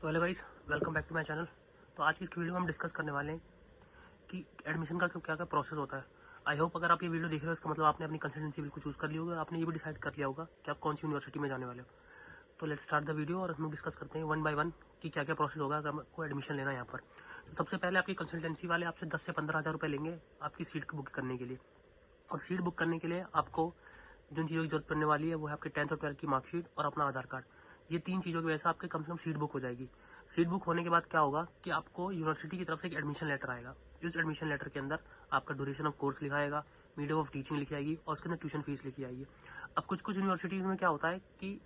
तो hello guys, welcome back to my channel. तो आज की इस वीडियो में हम डिस्कस करने वाले हैं कि एडमिशन का क्या क्या प्रोसेस होता है। आई होप अगर आप ये वीडियो देख रहे हो इसका मतलब आपने अपनी कंसल्टेंसी बिल्कुल चूज़ कर ली होगी और आपने ये भी डिसाइड कर लिया होगा कि आप कौन सी यूनिवर्सिटी में जाने वाले हो। तो लेट्स स्टार्ट द वीडियो और हम डिस्कस करते हैं वन बाय वन कि क्या क्या प्रोसेस होगा अगर आपको एडमिशन लेना है यहाँ पर। तो सबसे पहले आपकी कंसल्टेंसी वाले आपसे 10 से 15 हज़ार रुपये लेंगे आपकी सीट बुक करने के लिए। और सीट बुक करने के लिए आपको जिन चीज़ों की जरूरत पड़ने वाली है वो है आपके 10th और 12th की मार्कशीट और अपना आधार कार्ड। ये 3 चीज़ों की वजह से आपके कम से कम सीट बुक हो जाएगी। सीट बुक होने के बाद क्या होगा कि आपको यूनिवर्सिटी की तरफ से एक एडमिशन लेटर आएगा। इस एडमिशन लेटर के अंदर आपका ड्यूरेशन ऑफ कोर्स लिखा आएगा, मीडियम ऑफ टीचिंग लिखी आएगी और उसके अंदर ट्यूशन फीस लिखी आएगी। अब कुछ कुछ यूनिवर्सिटीज़ में क्या होता है कि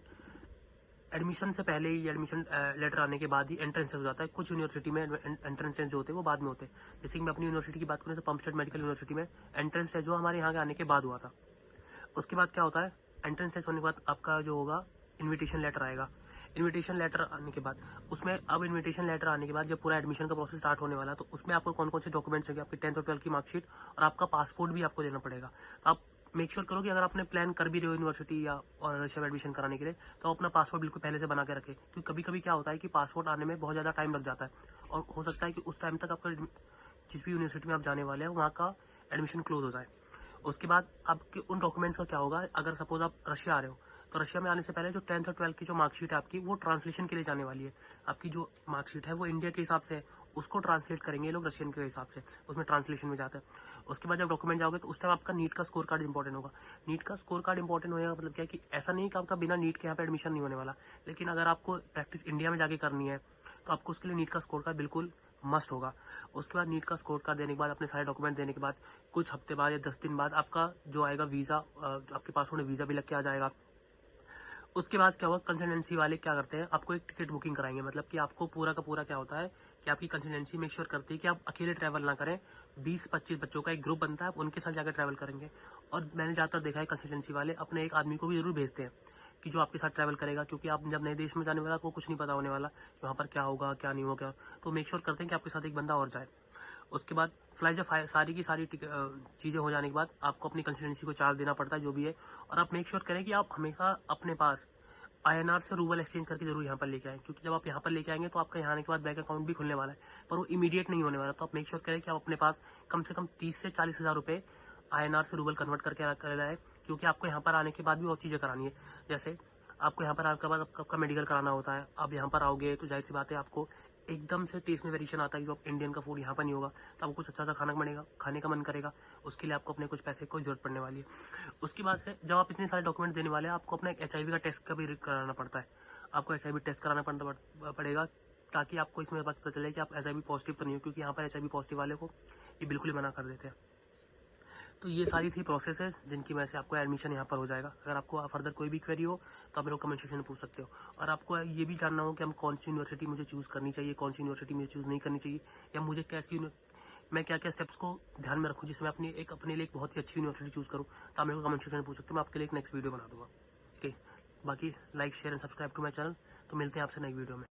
एडमिशन से पहले ही एडमिशन लेटर आने के बाद ही एंट्रेंस हो जाता है। कुछ यूनिवर्सिटी में एंट्रेंस जो होते हैं वो बाद में होते हैं। जैसे कि मैं अपनी यूनिवर्सिटी की बात करूँ तो पंपस्टेड मेडिकल यूनिवर्सिटी में एंट्रेंस जो हमारे यहाँ के आने के बाद हुआ था। उसके बाद क्या होता है, एंट्रेंस टेस्ट होने के बाद आपका जो होगा इनविटेशन लेटर आएगा। इनविटेशन लेटर आने के बाद इनविटेशन लेटर आने के बाद जब पूरा एडमिशन का प्रोसेस स्टार्ट होने वाला है तो उसमें आपको कौन कौन से डॉक्यूमेंट्स चाहिए, आपकी 10th और 12th की मार्कशीट और आपका पासपोर्ट भी आपको देना पड़ेगा। तो आप मेक श्योर करो कि अगर आपने प्लान कर भी रहे हो यूनिवर्सिटी या और शब एडमिशन कराने के लिए तो अपना पासपोर्ट बिल्कुल पहले से बना के रखें, क्योंकि कभी कभी क्या होता है कि पासपोर्ट आने में बहुत ज़्यादा टाइम लग जाता है और हो सकता है कि उस टाइम तक आपका जिस भी यूनिवर्सिटी में आप जाने वाले हैं वहाँ का एडमिशन क्लोज हो जाए। उसके बाद आपके उन डॉक्यूमेंट्स का क्या होगा, अगर सपोज आप रशिया आ रहे हो तो रशिया में आने से पहले जो 10th और 12th की जो मार्कशीट है आपकी वो ट्रांसलेशन के लिए जाने वाली है। आपकी जो मार्कशीट है वो इंडिया के हिसाब से है, उसको ट्रांसलेट करेंगे लोग रशियन के हिसाब से, उसमें ट्रांसलेशन में जाता है। उसके बाद जब डॉक्यूमेंट जाओगे तो उस टाइम आपका नीट का स्कोर कार्ड इंपॉर्टेंट होगा। नीट का स्कोर कार्ड इंपॉर्टेंट होगा मतलब क्या कि ऐसा नहीं कि आपका बिना नीट के यहाँ पे एडमिशन नहीं होने वाला, लेकिन अगर आपको प्रैक्टिस इंडिया में जाके करनी है तो आपको उसके लिए नीट का स्कोर कार्ड बिल्कुल मस्ट होगा। उसके बाद नीट का स्कोर कार्ड देने के बाद अपने सारे डॉक्यूमेंट देने के बाद कुछ हफ्ते बाद या 10 दिन बाद आपका जो आएगा वीज़ा, आपके पासपोर्ट में वीज़ा भी लग के आ जाएगा। उसके बाद क्या होगा, कंसल्टेंसी वाले क्या करते हैं, आपको एक टिकट बुकिंग कराएंगे। मतलब कि आपको पूरा का पूरा क्या होता है कि आपकी कंसल्टेंसी मेक श्योर करती है कि आप अकेले ट्रैवल ना करें। 20-25 बच्चों का एक ग्रुप बनता है, आप उनके साथ जाकर ट्रैवल करेंगे। और मैंने ज़्यादातर देखा है कंसल्टेंसी वाले अपने एक आदमी को भी जरूर भेजते हैं कि जो आपके साथ ट्रैवल करेगा, क्योंकि आप जब नए देश में जाने वाला आपको कुछ नहीं पता होने वाला कि वहाँ पर क्या होगा क्या नहीं होगा। तो मेक श्योर करते हैं कि आपके साथ एक बंदा और जाए। उसके बाद फ्लाइट जब सारी की सारी चीज़ें हो जाने के बाद आपको अपनी कंसल्टेंसी को चार्ज देना पड़ता है जो भी है। और आप मेक श्योर करें कि आप हमेशा अपने पास INR से रूबल एक्सचेंज करके जरूर यहाँ पर लेके आएँ, क्योंकि जब आप यहाँ पर लेके आएंगे तो आपका यहाँ आने के बाद बैंक अकाउंट भी खुलने वाला है, पर वो इमीडिएट नहीं होने वाला। तो आप मेक श्योर करें कि आप अपने पास कम से कम 30 से 40 हज़ार रुपये INR से रूबल कन्वर्ट करके कर लाए, क्योंकि आपको यहाँ पर आने के बाद भी और चीज़ें करानी है। जैसे आपको यहाँ पर आने के बाद आपका मेडिकल कराना होता है। आप यहाँ पर आओगे तो जाहिर सी बात है आपको एकदम से टेस्ट में वेरिएशन आता है कि जो आप इंडियन का फूड यहाँ पर नहीं होगा, तो आपको कुछ अच्छा सा खाने का मन करेगा। उसके लिए आपको अपने कुछ पैसे की जरूरत पड़ने वाली है। उसके बाद से जब आप इतने सारे डॉक्यूमेंट देने वाले हैं आपको अपना एक HIV का टेस्ट का भी कराना पड़ता है। आपको HIV टेस्ट कराना पड़ेगा ताकि आपको इसमें पता चले कि आप HIV पॉजिटिव तो नहीं हो, क्योंकि यहाँ पर HIV पॉजिटिव वाले को ये बिल्कुल ही मना कर देते हैं। तो ये सारी थी प्रोसेस है जिनकी वजह से आपको एडमिशन यहाँ पर हो जाएगा। अगर आपको फर्दर कोई भी क्वेरी हो तो आप मेरे को कमेंट सेक्शन में पूछ सकते हो। और आपको ये भी जानना हो कि हम कौन सी यूनिवर्सिटी मुझे चूज़ करनी चाहिए, कौन सी यूनिवर्सिटी मुझे चूज़ नहीं करनी चाहिए, या मुझे मैं क्या क्या स्टेप्स को ध्यान में रखूँ जिसमें अपने लिए एक बहुत ही अच्छी यूनिवर्सिटी चूज़ करूँ, तो आप मेरे को कमेंट सेक्शन में पूछ सकते हो। मैं आपके लिए एक नेक्स्ट वीडियो बना दूँगा। ओके, बाकी like share and subscribe to my channel. तो मिलते हैं आपसे नई वीडियो में।